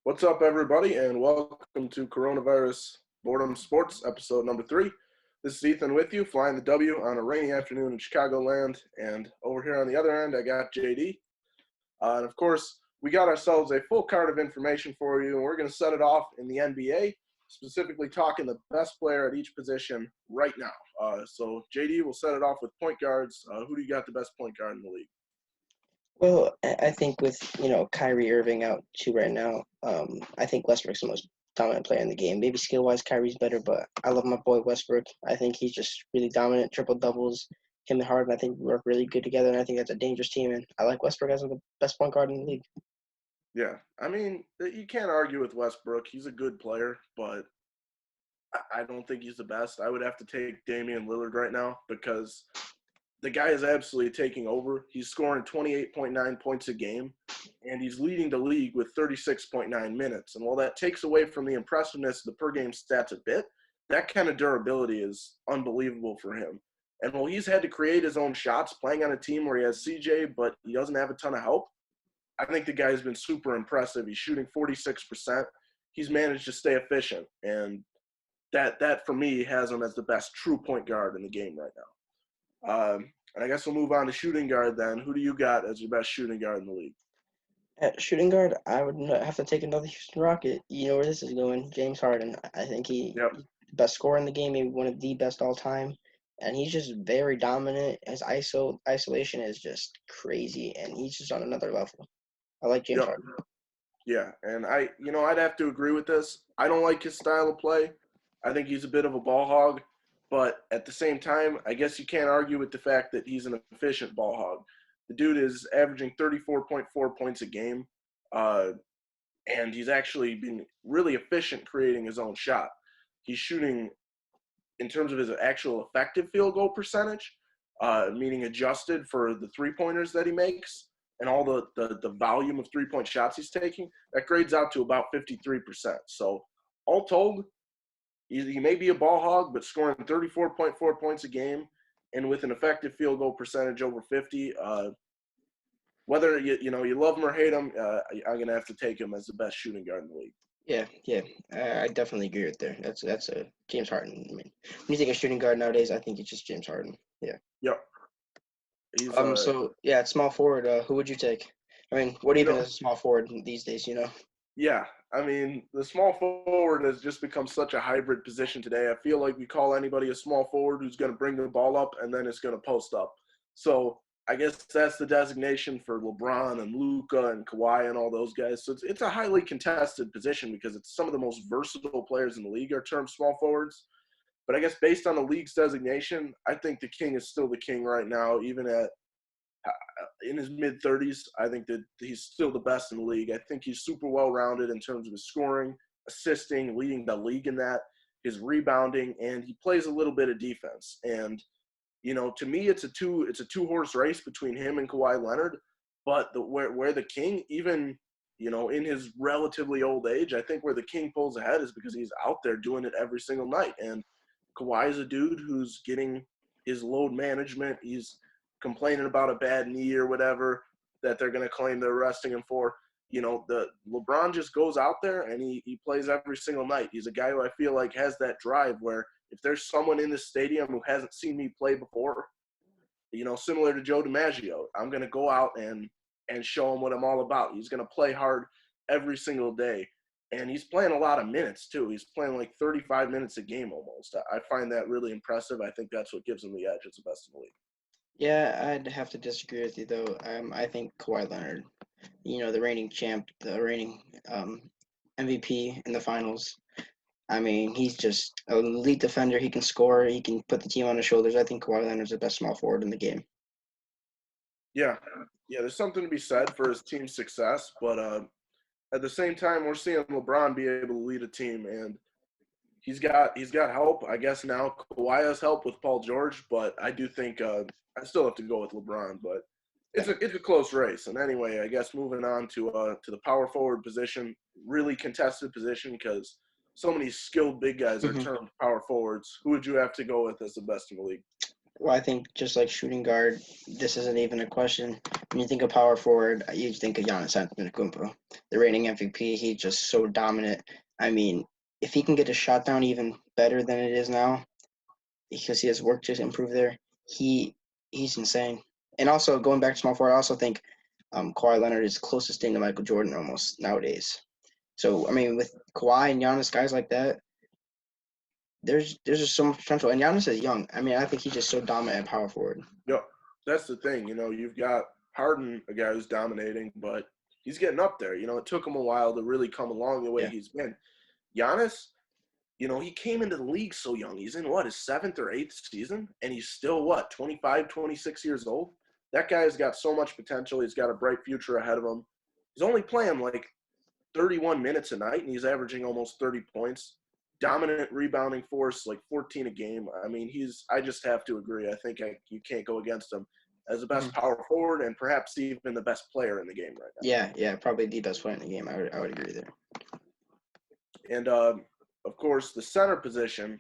What's up, everybody, and welcome to Coronavirus Boredom Sports, episode number 3. This is Ethan with you, flying the W on a rainy afternoon in Chicagoland, and over here on the other end, I got JD. And of course, we got ourselves a full card of information for you, and we're going to set it off in the NBA, specifically talking the best player at each position right now. So, JD, we'll set it off with point guards. Who do you got the best point guard in the league? Well, I think with, Kyrie Irving out too right now, I think Westbrook's the most dominant player in the game. Maybe skill-wise, Kyrie's better, but I love my boy Westbrook. I think he's just really dominant, triple-doubles. Him and Harden, I think, work really good together, and I think that's a dangerous team, and I like Westbrook as the best point guard in the league. Yeah, I mean, you can't argue with Westbrook. He's a good player, but I don't think he's the best. I would have to take Damian Lillard right now because the guy is absolutely taking over. He's scoring 28.9 points a game, and he's leading the league with 36.9 minutes. And while that takes away from the impressiveness of the per-game stats a bit, that kind of durability is unbelievable for him. And while he's had to create his own shots playing on a team where he has CJ, but he doesn't have a ton of help, I think the guy's been super impressive. He's shooting 46%. He's managed to stay efficient, and that for me has him as the best true point guard in the game right now. And I guess we'll move on to shooting guard then. Who do you got as your best shooting guard in the league? At shooting guard, I would have to take another Houston Rocket. You know where this is going. James Harden. I think he's the best scorer in the game, maybe one of the best all time. And he's just very dominant. His isolation is just crazy, and he's just on another level. I like James Harden. Yeah, and I'd have to agree with this. I don't like his style of play. I think he's a bit of a ball hog. But at the same time, I guess you can't argue with the fact that he's an efficient ball hog. The dude is averaging 34.4 points a game, and he's actually been really efficient creating his own shot. He's shooting, in terms of his actual effective field goal percentage, meaning adjusted for the three-pointers that he makes and all the volume of three-point shots he's taking, that grades out to about 53%. So all told, he may be a ball hog, but scoring 34.4 points a game and with an effective field goal percentage over 50, whether you love him or hate him, I'm going to have to take him as the best shooting guard in the league. Yeah, I definitely agree with there. That's a James Harden. I mean, when you think of shooting guard nowadays, I think it's just James Harden. Yeah. Yep. At small forward, who would you take? I mean, what even is a small forward these days? Yeah, I mean, the small forward has just become such a hybrid position today. I feel like we call anybody a small forward who's going to bring the ball up and then it's going to post up. So I guess that's the designation for LeBron and Luka and Kawhi and all those guys. So it's a highly contested position because it's some of the most versatile players in the league are termed small forwards. But I guess based on the league's designation, I think the king is still the king right now, even in his mid-30s. I think that he's still the best in the league. I think he's super well-rounded in terms of his scoring, assisting, leading the league in that, his rebounding, and he plays a little bit of defense. And, to me, it's a two-horse race between him and Kawhi Leonard. But where the king, even, in his relatively old age, I think where the king pulls ahead is because he's out there doing it every single night. And Kawhi is a dude who's getting his load management. He's complaining about a bad knee or whatever that they're going to claim they're arresting him for. The LeBron just goes out there and he plays every single night. He's a guy who I feel like has that drive where if there's someone in this stadium who hasn't seen me play before, similar to Joe DiMaggio, I'm going to go out and show him what I'm all about. He's going to play hard every single day. And he's playing a lot of minutes, too. He's playing like 35 minutes a game almost. I find that really impressive. I think that's what gives him the edge as the best in the league. Yeah, I'd have to disagree with you, though. I think Kawhi Leonard, the reigning champ, the reigning MVP in the finals. I mean, he's just an elite defender. He can score. He can put the team on his shoulders. I think Kawhi Leonard's the best small forward in the game. Yeah, there's something to be said for his team's success, but at the same time, we're seeing LeBron be able to lead a team, and he's got help. I guess now Kawhi has help with Paul George, but I do think I still have to go with LeBron. But it's a close race. And anyway, I guess moving on to the power forward position, really contested position because so many skilled big guys are termed power forwards. Who would you have to go with as the best in the league? Well, I think just like shooting guard, this isn't even a question. When you think of power forward, you think of Giannis Antetokounmpo, the reigning MVP. He's just so dominant. I mean, if he can get a shot down even better than it is now, because he has work to improve there, he's insane. And also going back to small forward, I also think Kawhi Leonard is the closest thing to Michael Jordan almost nowadays. So I mean, with Kawhi and Giannis, guys like that, there's just so much potential. And Giannis is young. I mean, I think he's just so dominant at power forward. Yep, that's the thing. You've got Harden, a guy who's dominating, but he's getting up there. It took him a while to really come along the way Yeah. he's been. Giannis, he came into the league so young. He's in, his 7th or 8th season, and he's still, 25, 26 years old? That guy's got so much potential. He's got a bright future ahead of him. He's only playing, 31 minutes a night, and he's averaging almost 30 points. Dominant rebounding force, 14 a game. I mean, I just have to agree. I think you can't go against him as the best power forward and perhaps even the best player in the game right now. Yeah, probably the best player in the game. I would agree there. And, of course, the center position,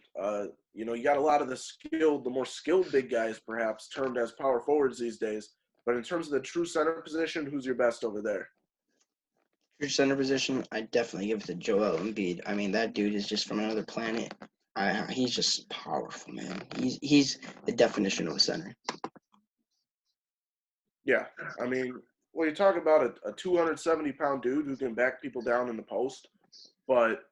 you got a lot of the more skilled big guys perhaps termed as power forwards these days. But in terms of the true center position, who's your best over there? True center position, I definitely give it to Joel Embiid. I mean, that dude is just from another planet. He's just powerful, man. He's the definition of a center. Yeah, I mean, well, you talk about a 270-pound dude who can back people down in the post, but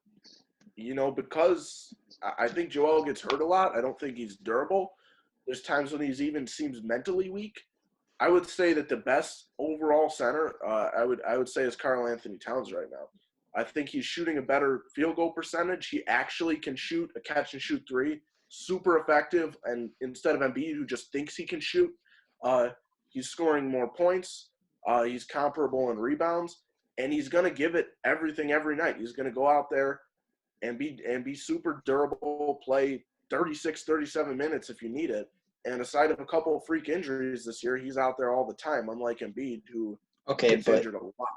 because I think Joel gets hurt a lot, I don't think he's durable. There's times when he's even seems mentally weak. I would say that the best overall center, I would say, is Karl Anthony Towns right now. I think he's shooting a better field goal percentage. He actually can shoot a catch and shoot three, super effective. And instead of Embiid, who just thinks he can shoot, he's scoring more points. He's comparable in rebounds, and he's going to give it everything every night. He's going to go out there and be super durable, play 36, 37 minutes if you need it. And aside of a couple of freak injuries this year, he's out there all the time, unlike Embiid, who gets injured a lot.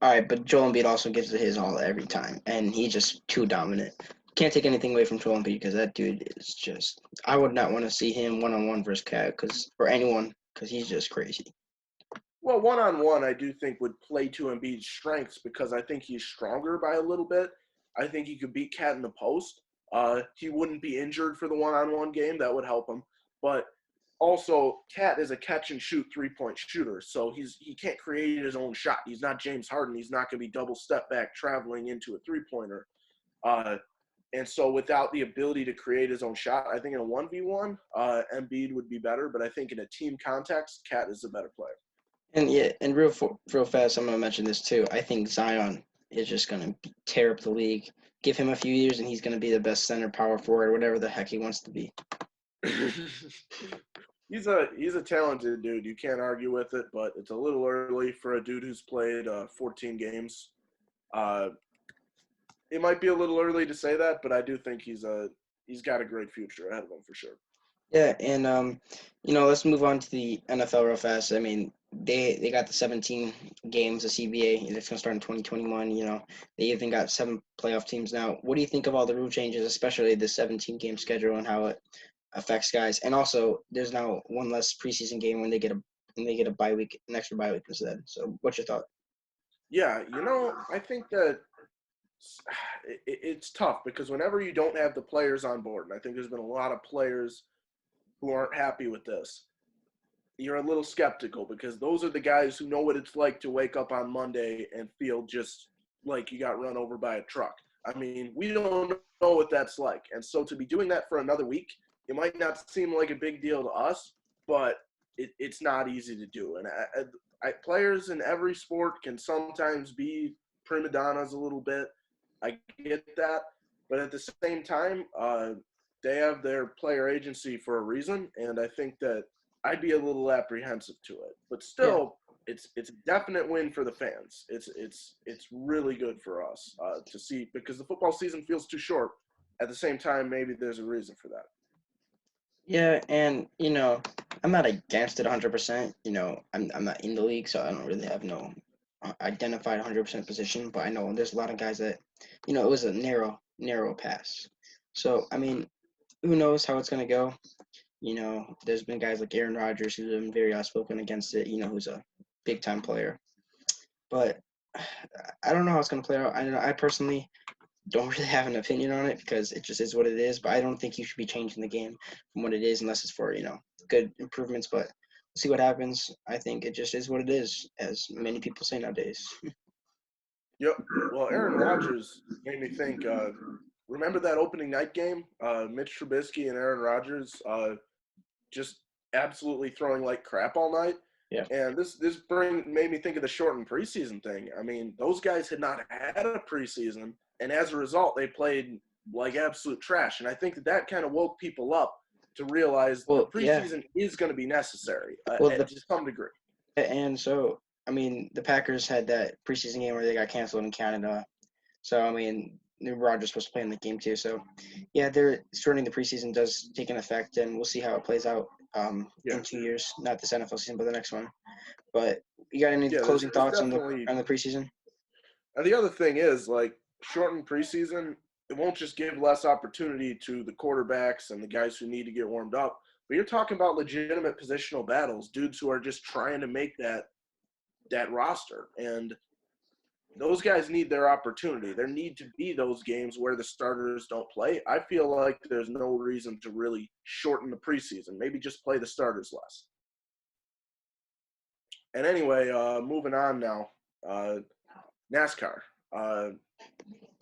All right, but Joel Embiid also gives it his all every time, and he's just too dominant. Can't take anything away from Joel Embiid because that dude is just – I would not want to see him one-on-one versus Cat or anyone because he's just crazy. Well, one-on-one I do think would play to Embiid's strengths because I think he's stronger by a little bit. I think he could beat Cat in the post. He wouldn't be injured for the one-on-one game. That would help him. But also, Cat is a catch-and-shoot three-point shooter, so he can't create his own shot. He's not James Harden. He's not going to be double step back traveling into a three-pointer. And so without the ability to create his own shot, I think in a 1v1, Embiid would be better. But I think in a team context, Cat is the better player. And real fast, I'm going to mention this too. I think Zion is just going to tear up the league. Give him a few years, and he's going to be the best center, power forward, whatever the heck he wants to be. He's a talented dude. You can't argue with it, but it's a little early for a dude who's played 14 games. It might be a little early to say that, but I do think he's got a great future ahead of him for sure. Yeah, and let's move on to the NFL real fast. I mean, they got the 17 games of CBA. It's gonna start in 2021. They even got 7 playoff teams now. What do you think of all the rule changes, especially the 17 game schedule and how it affects guys? And also, there's now one less preseason game when they get a bye week, an extra bye week instead. So, what's your thought? Yeah, I think that it's tough because whenever you don't have the players on board, and I think there's been a lot of players who aren't happy with this, you're a little skeptical because those are the guys who know what it's like to wake up on Monday and feel just like you got run over by a truck. I mean, we don't know what that's like. And so to be doing that for another week, it might not seem like a big deal to us, but it's not easy to do. And players in every sport can sometimes be prima donnas a little bit. I get that. But at the same time, they have their player agency for a reason, and I think that I'd be a little apprehensive to it. But still, it's a definite win for the fans. It's really good for us to see because the football season feels too short. At the same time, maybe there's a reason for that. Yeah, and I'm not against it 100%. I'm not in the league, so I don't really have no identified 100% position. But I know there's a lot of guys that, it was a narrow pass. So I mean, who knows how it's gonna go? There's been guys like Aaron Rodgers who've been very outspoken against it. Who's a big-time player. But I don't know how it's going to play out. I personally don't really have an opinion on it because it just is what it is. But I don't think you should be changing the game from what it is unless it's for, good improvements. But we'll see what happens. I think it just is what it is, as many people say nowadays. Yep. Well, Aaron Rodgers made me think. Remember that opening night game? Mitch Trubisky and Aaron Rodgers just absolutely throwing like crap all night. Yeah. And this made me think of the shortened preseason thing. I mean, those guys had not had a preseason, and as a result, they played like absolute trash. And I think that kind of woke people up to realize the preseason is going to be necessary to some degree. And so, I mean, the Packers had that preseason game where they got canceled in Canada. So, I mean, Rodgers supposed to play in the game too. So, yeah, they're shortening the preseason does take an effect, and we'll see how it plays out in 2 years. Not this NFL season, but the next one. But you got any closing thoughts on the preseason? And the other thing is, like, shortened preseason, it won't just give less opportunity to the quarterbacks and the guys who need to get warmed up, but you're talking about legitimate positional battles, dudes who are just trying to make that roster. And those guys need their opportunity. There need to be those games where the starters don't play. I feel like there's no reason to really shorten the preseason. Maybe just play the starters less. And anyway, moving on now. NASCAR.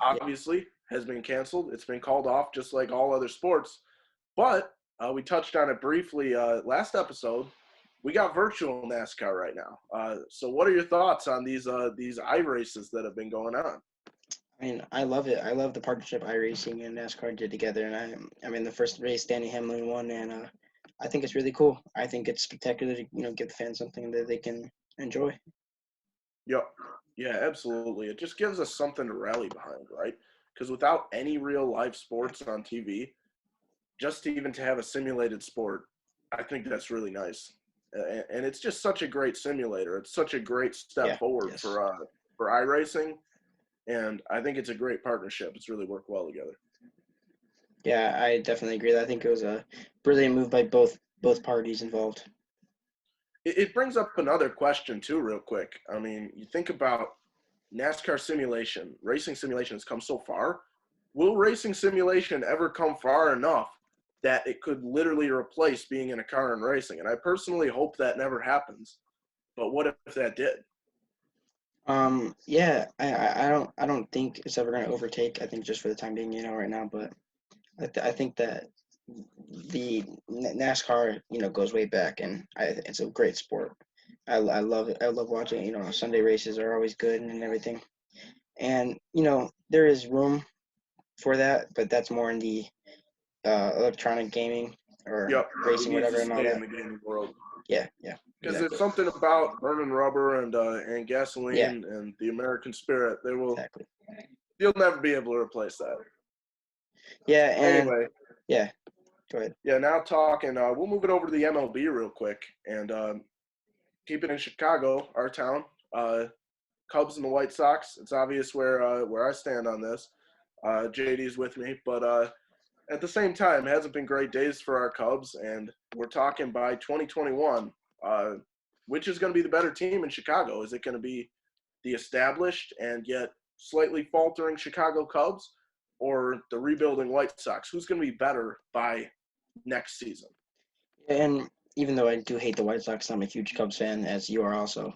Obviously has been canceled. It's been called off just like all other sports. But we touched on it briefly last episode. We got virtual NASCAR right now. So what are your thoughts on these iRaces that have been going on? I mean, I love it. I love the partnership iRacing and NASCAR did together. And I mean, the first race, Danny Hamlin won, and I think it's really cool. I think it's spectacular to, give the fans something that they can enjoy. Yep. Yeah, absolutely. It just gives us something to rally behind, right? Because without any real live sports on TV, just even to have a simulated sport, I think that's really nice. And it's just such a great simulator. It's such a great step forward for iRacing, and I think it's a great partnership. It's really worked well together. Yeah, I definitely agree. I think it was a brilliant move by both parties involved. It brings up another question too, real quick. I mean, you think about NASCAR simulation, racing simulation has come so far. Will racing simulation ever come far enough that it could literally replace being in a car and racing? And I personally hope that never happens. But what if that did? Yeah, I don't think it's ever going to overtake. I think just for the time being, right now. But I think that the NASCAR, goes way back, and it's a great sport. I love it. I love watching. Sunday races are always good and everything. And there is room for that, but that's more in the electronic gaming or racing, whatever, and all that. In the gaming world. Yeah. Because there's something about burning rubber and gasoline and the American spirit. They will. Exactly. You'll never be able to replace that. Yeah. And anyway. Yeah. Go ahead. Yeah. Now talking. We'll move it over to the MLB real quick and keep it in Chicago, our town. Cubs and the White Sox. It's obvious where I stand on this. JD's with me, but at the same time, it hasn't been great days for our Cubs, and we're talking by 2021, which is going to be the better team in Chicago? Is it going to be the established and yet slightly faltering Chicago Cubs, or the rebuilding White Sox? Who's going to be better by next season? And even though I do hate the White Sox, I'm a huge Cubs fan, as you are also.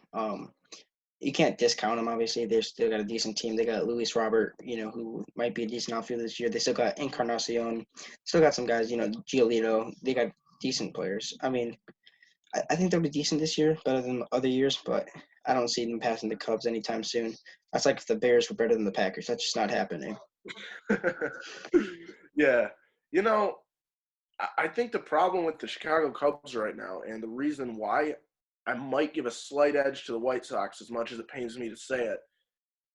You can't discount them, obviously. They've still got a decent team. They got Luis Robert, who might be a decent outfielder this year. They still got Encarnacion. Still got some guys, Giolito. They got decent players. I mean, I think they'll be decent this year, better than other years, but I don't see them passing the Cubs anytime soon. That's like if the Bears were better than the Packers. That's just not happening. Yeah. I think the problem with the Chicago Cubs right now, and the reason why I might give a slight edge to the White Sox, as much as it pains me to say it,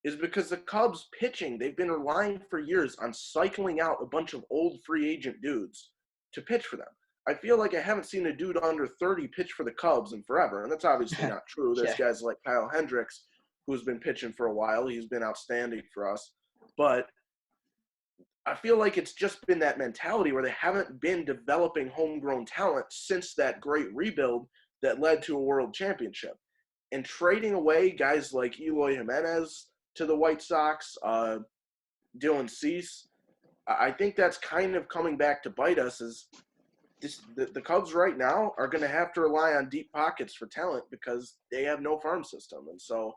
is because the Cubs pitching, they've been relying for years on cycling out a bunch of old free agent dudes to pitch for them. I feel like I haven't seen a dude under 30 pitch for the Cubs in forever, and that's obviously not true. There's guys like Kyle Hendricks, who's been pitching for a while. He's been outstanding for us. But I feel like it's just been that mentality where they haven't been developing homegrown talent since that great rebuild that led to a world championship. and trading away guys like Eloy Jimenez to the White Sox, Dylan Cease, I think that's kind of coming back to bite us. The Cubs right now are going to have to rely on deep pockets for talent because they have no farm system. And so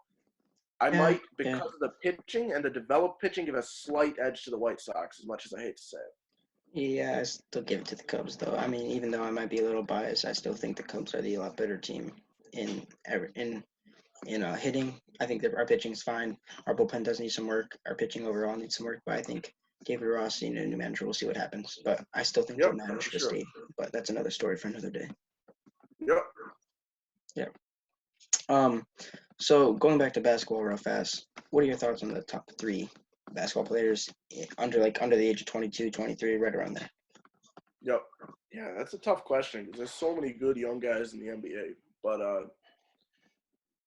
I might, because of the pitching and the developed pitching, give a slight edge to the White Sox, as much as I hate to say it. Yeah, I still give it to the Cubs, though. I mean, even though I might be a little biased, I still think the Cubs are the lot better team in hitting. I think that our pitching is fine. Our bullpen does need some work. Our pitching overall needs some work, but I think David Rossi and a new manager, we'll see what happens. But I still think the manager should have stayed. But that's another story for another day. Yep. Yeah. So going back to basketball real fast, what are your thoughts on the top 3 basketball players under the age of 22, 23, right around there? Yep. Yeah, that's a tough question because there's so many good young guys in the NBA. But I'm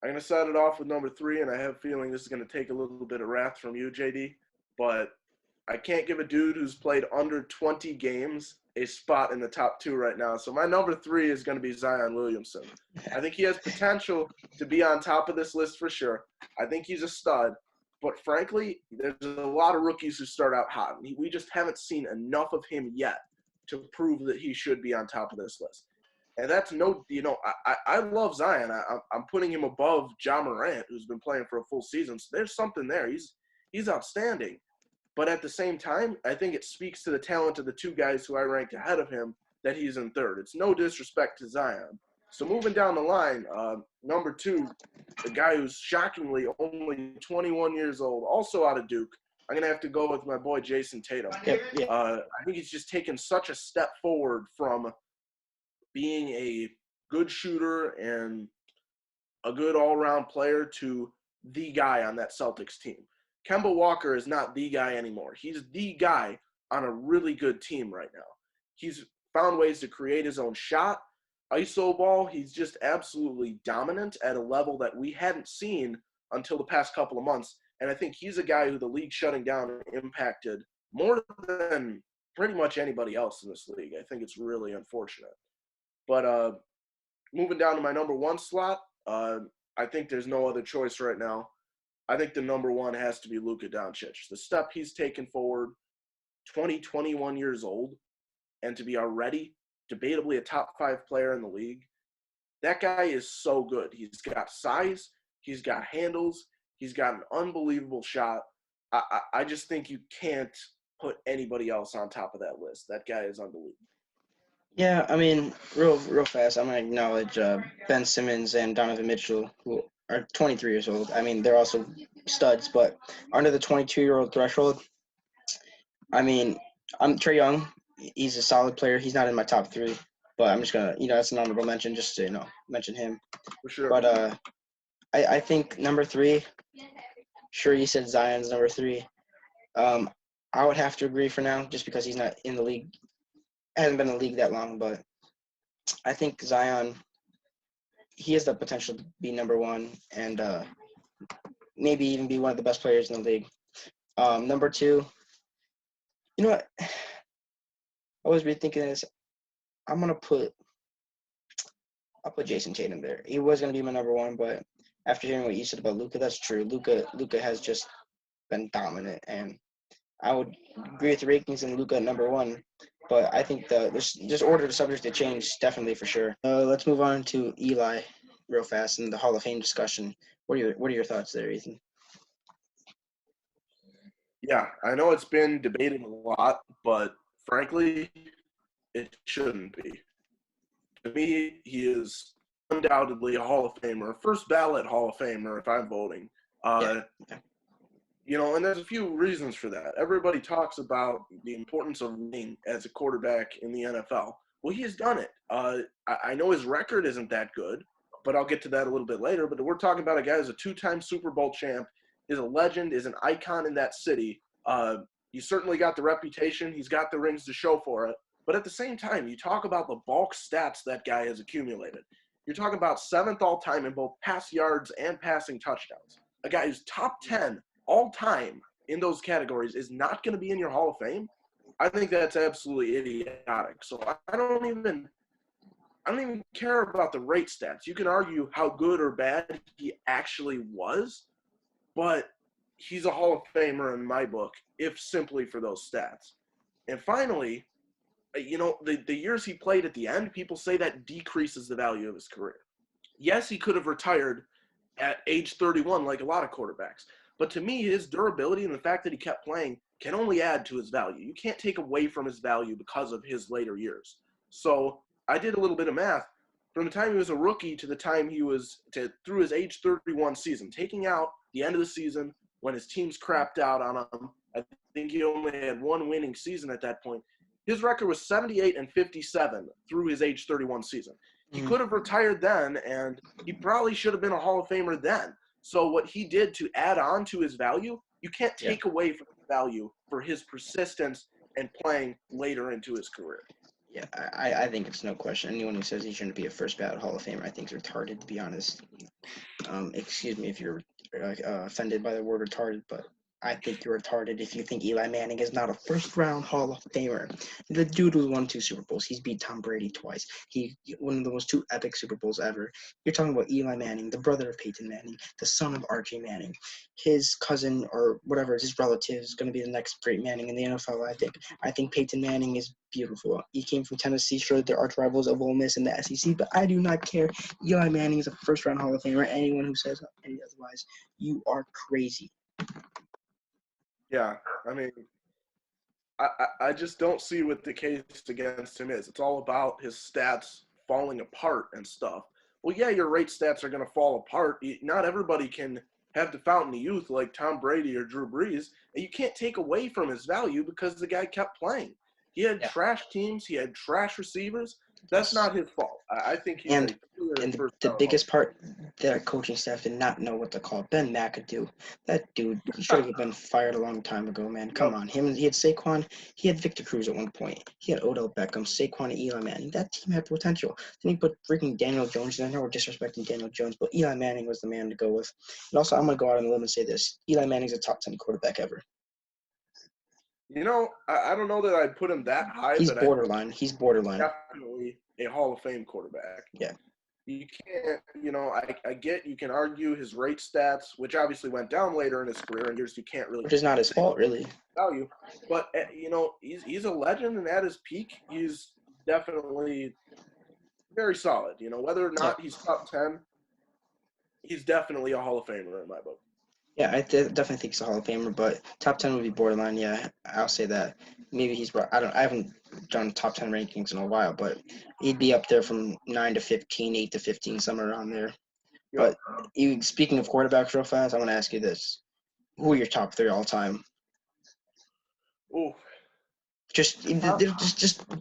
going to start it off with number 3, and I have a feeling this is going to take a little bit of wrath from you, JD. But I can't give a dude who's played under 20 games a spot in the top 2 right now. So my number 3 is going to be Zion Williamson. I think he has potential to be on top of this list for sure. I think he's a stud. But frankly, there's a lot of rookies who start out hot. We just haven't seen enough of him yet to prove that he should be on top of this list. And that's I love Zion. I'm putting him above Ja Morant, who's been playing for a full season. So there's something there. He's outstanding. But at the same time, I think it speaks to the talent of the 2 guys who I ranked ahead of him that he's in 3rd. It's no disrespect to Zion. So moving down the line, number 2, the guy who's shockingly only 21 years old, also out of Duke, I'm going to have to go with my boy Jason Tatum. Yep. I think he's just taken such a step forward from being a good shooter and a good all-around player to the guy on that Celtics team. Kemba Walker is not the guy anymore. He's the guy on a really good team right now. He's found ways to create his own shot. ISO ball, he's just absolutely dominant at a level that we hadn't seen until the past couple of months. And I think he's a guy who the league shutting down impacted more than pretty much anybody else in this league. I think it's really unfortunate. But moving down to my number 1 slot, I think there's no other choice right now. I think the number 1 has to be Luka Doncic. The step he's taken forward, 21 years old, and to be already debatably a top 5 player in the league, that guy is so good. He's got size, he's got handles, he's got an unbelievable shot. I just think you can't put anybody else on top of that list. That guy is unbelievable. Yeah, I mean, real fast, I'm going to acknowledge Ben Simmons and Donovan Mitchell, who are 23 years old. I mean, they're also studs, but under the 22-year-old threshold, I mean, I'm Trae Young. He's a solid player. He's not in my top 3, but I'm just going to, that's an honorable mention just to, mention him. For sure. But I think number 3, sure, you said Zion's number 3. I would have to agree for now just because he's not in the league. Hasn't been in the league that long, but I think Zion, he has the potential to be number 1 and maybe even be one of the best players in the league. Number 2, you know what? I was rethinking this. I'll put Jason Tatum there. He was going to be my number 1, but after hearing what you said about Luka, that's true. Luka has just been dominant, and I would agree with the rankings and Luka at number 1. But I think this order of subjects to change, definitely for sure. Let's move on to Eli real fast in the Hall of Fame discussion. What are your thoughts there, Ethan? Yeah, I know it's been debated a lot, but frankly, it shouldn't be. To me, he is undoubtedly a Hall of Famer, first ballot Hall of Famer if I'm voting. Yeah. And there's a few reasons for that. Everybody talks about the importance of winning as a quarterback in the NFL. Well, he has done it. I know his record isn't that good, but I'll get to that a little bit later. But we're talking about a guy who's a 2-time Super Bowl champ, is a legend, is an icon in that city. He's certainly got the reputation. He's got the rings to show for it. But at the same time, you talk about the bulk stats that guy has accumulated. You're talking about 7th all-time in both pass yards and passing touchdowns. A guy who's top 10 all-time in those categories is not going to be in your Hall of Fame. I think that's absolutely idiotic. So I don't even I don't even care about the rate stats. You can argue how good or bad he actually was, but he's a Hall of Famer in my book, if simply for those stats. And finally, the years he played at the end, people say that decreases the value of his career. Yes, he could have retired at age 31 like a lot of quarterbacks. But to me, his durability and the fact that he kept playing can only add to his value. You can't take away from his value because of his later years. So I did a little bit of math. From the time he was a rookie to the time he was through his age 31 season, taking out the end of the season when his teams crapped out on him, I think he only had one winning season at that point. His record was 78-57 through his age 31 season. He could have retired then, and he probably should have been a Hall of Famer then. So what he did to add on to his value, you can't take away from the value for his persistence and playing later into his career. Yeah, I think it's no question. Anyone who says he shouldn't be a first ballot Hall of Famer, I think is retarded, to be honest. Excuse me if you're offended by the word retarded, but I think you're retarded if you think Eli Manning is not a first-round Hall of Famer. The dude who won 2 Super Bowls. He's beat Tom Brady twice. He won the most 2 epic Super Bowls ever. You're talking about Eli Manning, the brother of Peyton Manning, the son of R.J. Manning. His cousin or whatever, his relative is going to be the next great Manning in the NFL, I think. I think Peyton Manning is beautiful. He came from Tennessee, sure, they're arch rivals of Ole Miss in the SEC, but I do not care. Eli Manning is a first-round Hall of Famer. Anyone who says any otherwise, you are crazy. Yeah, I mean, I just don't see what the case against him is. It's all about his stats falling apart and stuff. Well, yeah, your rate stats are going to fall apart. Not everybody can have the fountain of youth like Tom Brady or Drew Brees, and you can't take away from his value because the guy kept playing. He had trash teams. He had trash receivers. That's not his fault. I think he's And the biggest part, their coaching staff did not know what to call Ben McAdoo. That dude, he should have been fired a long time ago, man. Come on. He had Saquon. He had Victor Cruz at one point. He had Odell Beckham, Saquon, and Eli Manning. That team had potential. Then he put freaking Daniel Jones in. I know we're disrespecting Daniel Jones, but Eli Manning was the man to go with. And also, I'm going to go out on a limb and say this. Eli Manning's a top 10 quarterback ever. I don't know that I'd put him that high. He's but borderline. He's borderline. Definitely a Hall of Fame quarterback. Yeah. You can't, I get you can argue his rate stats, which obviously went down later in his career, and you can't really. Which is not his fault, really. Value, but he's a legend, and at his peak, he's definitely very solid. Whether or not he's top 10, he's definitely a Hall of Famer in my book. Yeah, I definitely think he's a Hall of Famer, but top 10 would be borderline. Yeah, I'll say that. Maybe he's. I haven't done top 10 rankings in a while, but he'd be up there from 9 to 15, 8 to 15, somewhere around there. Yep. But speaking of quarterbacks, real fast, I want to ask you this: who are your top 3 all time? Oh, just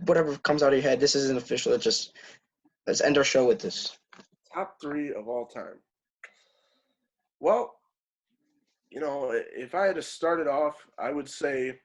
whatever comes out of your head. This isn't official. Let's end our show with this. Top 3 of all time. Well, if I had to start it off, I would say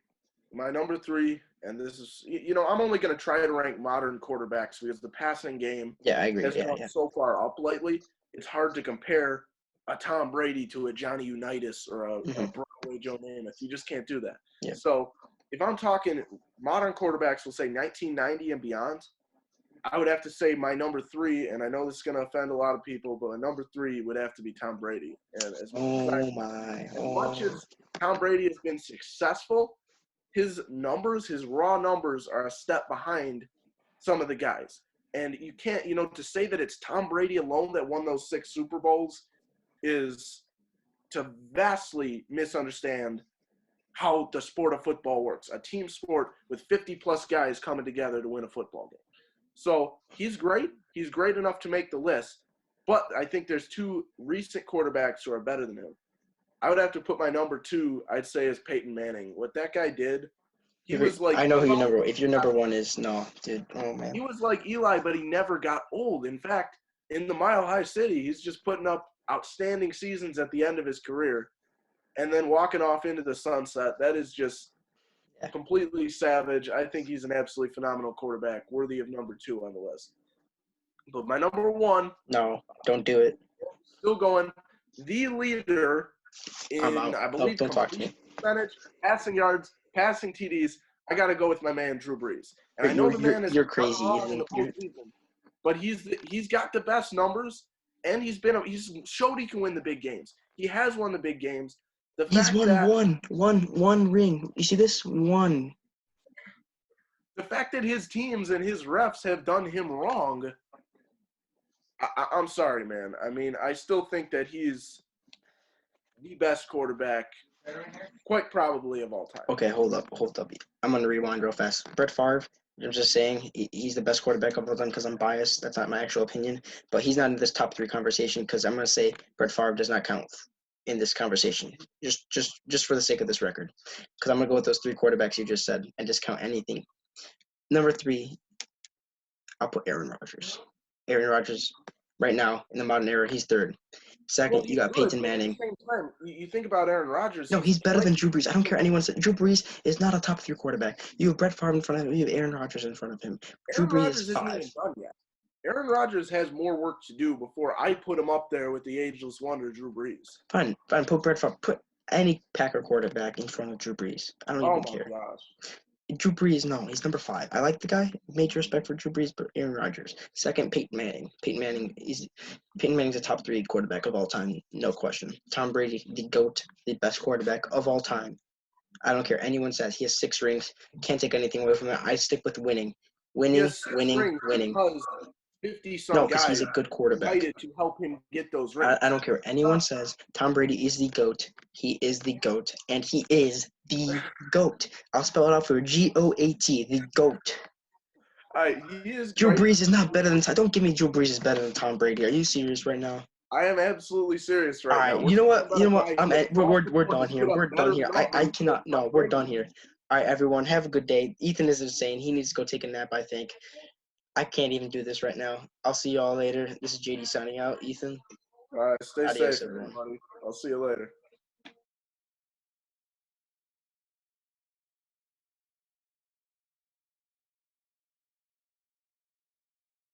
my number 3, and this is, I'm only going to try to rank modern quarterbacks because the passing game I agree. has gone so far up lately. It's hard to compare a Tom Brady to a Johnny Unitas or a Broadway Joe Namath. You just can't do that. Yeah. So if I'm talking modern quarterbacks, we'll say 1990 and beyond, I would have to say my number 3, and I know this is going to offend a lot of people, but my number 3 would have to be Tom Brady. And as much as Tom Brady has been successful, his raw numbers are a step behind some of the guys. And you can't, to say that it's Tom Brady alone that won those 6 Super Bowls is to vastly misunderstand how the sport of football works. A team sport with 50-plus guys coming together to win a football game. So he's great. He's great enough to make the list. But I think there's 2 recent quarterbacks who are better than him. I would have to put my number 2, I'd say, is Peyton Manning. What that guy did, he was like – I know who your number – if your number 1 is – no, dude. Oh, man. He was like Eli, but he never got old. In fact, in the Mile High City, he's just putting up outstanding seasons at the end of his career and then walking off into the sunset. That is just – completely savage. I think he's an absolutely phenomenal quarterback, worthy of number 2 on the list. But my number 1. No, don't do it. Still going. The leader in, I believe, don't talk to me. Percentage, passing yards, passing TDs. I got to go with my man Drew Brees. And I know the man is you're crazy. but he's got the best numbers, and he's showed he can win the big games. He has won the big games. He's won one ring. You see this? One. The fact that his teams and his refs have done him wrong, I'm sorry, man. I mean, I still think that he's the best quarterback, quite probably of all time. Okay, hold up. I'm gonna rewind real fast. Brett Favre, I'm just saying he's the best quarterback of all time because I'm biased. That's not my actual opinion, but he's not in this top 3 conversation because I'm gonna say Brett Favre does not count in this conversation. Just for the sake of this record, because I'm gonna go with those 3 quarterbacks you just said and discount anything. Number 3, I'll put Aaron Rodgers. Aaron Rodgers, right now in the modern era, he's 3rd. Second, you got Peyton Manning. At the same time, you think about Aaron Rodgers. No, he's better than Drew Brees. I don't care anyone says. Drew Brees is not a top 3 quarterback. You have Brett Favre in front of him. You have Aaron Rodgers in front of him. Drew Brees is 5. Isn't even done yet. Aaron Rodgers has more work to do before I put him up there with the ageless wonder, Drew Brees. Fine. Put Brett Favre. Put any Packer quarterback in front of Drew Brees. I don't even care. Gosh. Drew Brees, no, he's number 5. I like the guy. Major respect for Drew Brees, but Aaron Rodgers. Second, Peyton Manning. Peyton Manning's a top 3 quarterback of all time, no question. Tom Brady, the GOAT, the best quarterback of all time. I don't care anyone says. He has 6 rings. Can't take anything away from it. I stick with winning. Winning. Because 50-some No, because guys he's a good quarterback. to help him get those rings. I don't care what anyone says. Tom Brady is the GOAT. He is the GOAT. And he is the GOAT. I'll spell it out for you. GOAT, the GOAT. He is Drew Brees is not better than – don't give me Drew Brees is better than Tom Brady. Are you serious right now? I am absolutely serious right now. All right, you know what? We're done here. We're done here. I cannot – no, we're done here. All right, everyone, have a good day. Ethan is insane. He needs to go take a nap, I think. I can't even do this right now. I'll see you all later. This is JD signing out. Ethan. All right, stay Adios, safe, everyone. everybody. I'll see you later.